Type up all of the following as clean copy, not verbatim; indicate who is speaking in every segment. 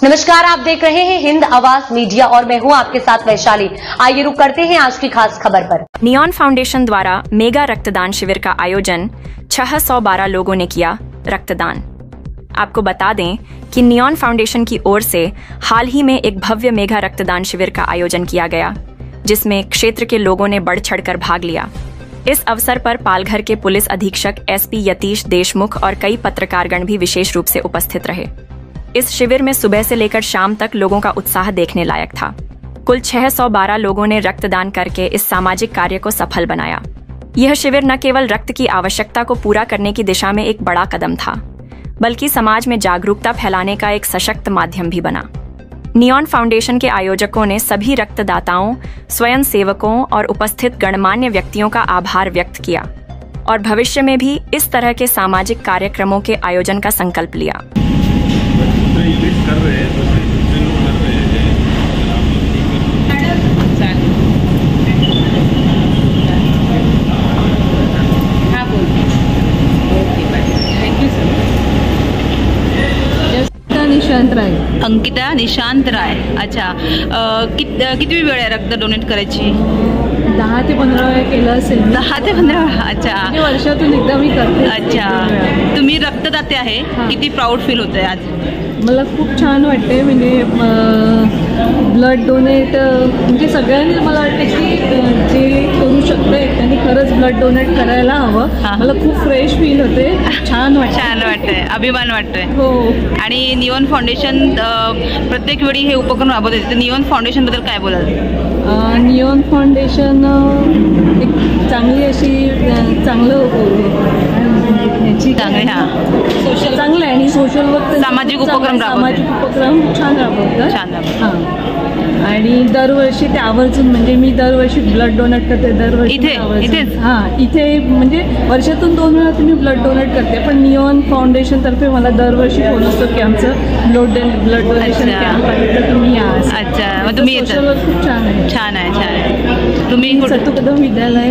Speaker 1: नमस्कार, आप देख रहे हैं हिंद आवाज मीडिया और मैं हूं आपके साथ वैशाली। आइए रुक करते हैं आज की खास खबर पर।
Speaker 2: नियॉन फाउंडेशन द्वारा मेगा रक्तदान शिविर का आयोजन 612 लोगों ने किया रक्तदान। आपको बता दें कि नियॉन फाउंडेशन की ओर से हाल ही में एक भव्य मेगा रक्तदान शिविर का आयोजन किया गया, जिसमें क्षेत्र के लोगों ने बढ़ चढ़कर भाग लिया। इस अवसर पर पालघर के पुलिस अधीक्षक SP यतीश देशमुख और कई पत्रकारगण भी विशेष रूप से उपस्थित रहे। इस शिविर में सुबह से लेकर शाम तक लोगों का उत्साह देखने लायक था। कुल 612 लोगों ने रक्तदान करके इस सामाजिक कार्य को सफल बनाया। यह शिविर न केवल रक्त की आवश्यकता को पूरा करने की दिशा में एक बड़ा कदम था, बल्कि समाज में जागरूकता फैलाने का एक सशक्त माध्यम भी बना। नियॉन फाउंडेशन के आयोजकों ने सभी रक्तदाताओं, स्वयं सेवकों और उपस्थित गणमान्य व्यक्तियों का आभार व्यक्त किया और भविष्य में भी इस तरह के सामाजिक कार्यक्रमों के आयोजन का संकल्प लिया।
Speaker 3: कर रहे हैं दूसरे लोग कर रहे हैं।
Speaker 4: हाँ बोलिए। Okay bye, thank you sir. Nishant Rai.
Speaker 5: Ankita Nishant Rai. अच्छा, किती वेळ आहे रक्त डोनेट करायची?
Speaker 4: 10 ते 15 वेळा केलं असेल।
Speaker 5: 10 ते 15 वेळा? अच्छा,
Speaker 4: म्हणजे वर्षातून एकदा मी करते।
Speaker 5: अच्छा, तुम्ही रक्तदाते आहे, किती प्राऊड फील होतंय आज?
Speaker 4: मला खूप छान वाटते, म्हणजे ब्लड डोनेट म्हणजे सगळ्यांनी मला वाटतं की जे करू शकते त्यांनी खरंच ब्लड डोनेट करायला हवं। मला खूप फ्रेश फील होते, छान वाटतंय, अभिमान वाटतोय। हो। आणि नियॉन फाउंडेशन प्रत्येक वेळी हे उपक्रम राबवते, तर नियॉन फाउंडेशन बद्दल काय बोलाल? नियॉन फाउंडेशन एक चांगली अशी चांगलं आहे आणि सोशल वर्क
Speaker 5: सामाजिक उपक्रम
Speaker 4: छान राबवतात। हां, आणि दरवर्षी ते आवर्जून म्हणजे मी दरवर्षी ब्लड डोनेट करते। दरवर्षी इथे म्हणजे वर्षातून 2 वेळा तुम्ही ब्लड डोनेट करते, पण नियॉन फाउंडेशन तर्फे मला दरवर्षी फोन असतो की आमचं ब्लड डोनेशन कॅम्प आहे, तर तुम्ही या।
Speaker 5: अच्छा, मग तुम्ही
Speaker 4: सोशल वर्क खूप छान आहे।
Speaker 5: छान आहे। तुम्ही
Speaker 4: सत्तू कदम विद्यालय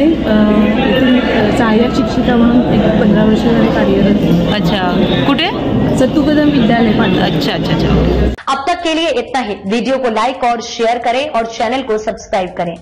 Speaker 4: सहाय्यक शिक्षिका म्हणून 15 वर्ष झाले कार्यरत आहे।
Speaker 5: अच्छा, कुठे?
Speaker 4: सत्तू कदम विद्यालय पाटण।
Speaker 5: अच्छा अच्छा अच्छा।
Speaker 1: अब तक के लिए इतना ही। वीडियो को लाइक और शेयर करें और चैनल को सब्सक्राइब करें।